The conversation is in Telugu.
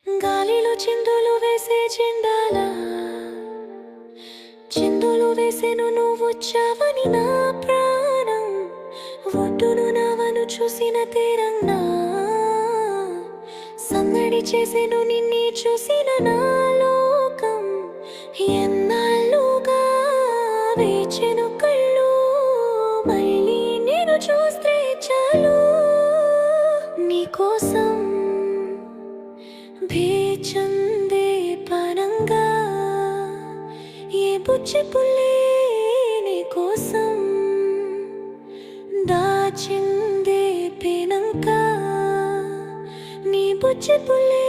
గాలిలో చిందులు వేసే చెండాల చిందులు వేసెను నువ్వొచ్చావని నా ప్రాణం ఒడ్డును నావను చూసిన తీరంగా సందడి చేసెను నిన్నే చూసిన నా లోకం ఎన్నాళ్ళుగా వేచెను కళ్ళు మళ్ళీ నేను చూస్తే చాలు నీకోసం వేచందే పరంగా ఏ బుచ్చి పుల్లే నీకోసం దాచిందే పెనంక నీ బుచ్చి పుల్లే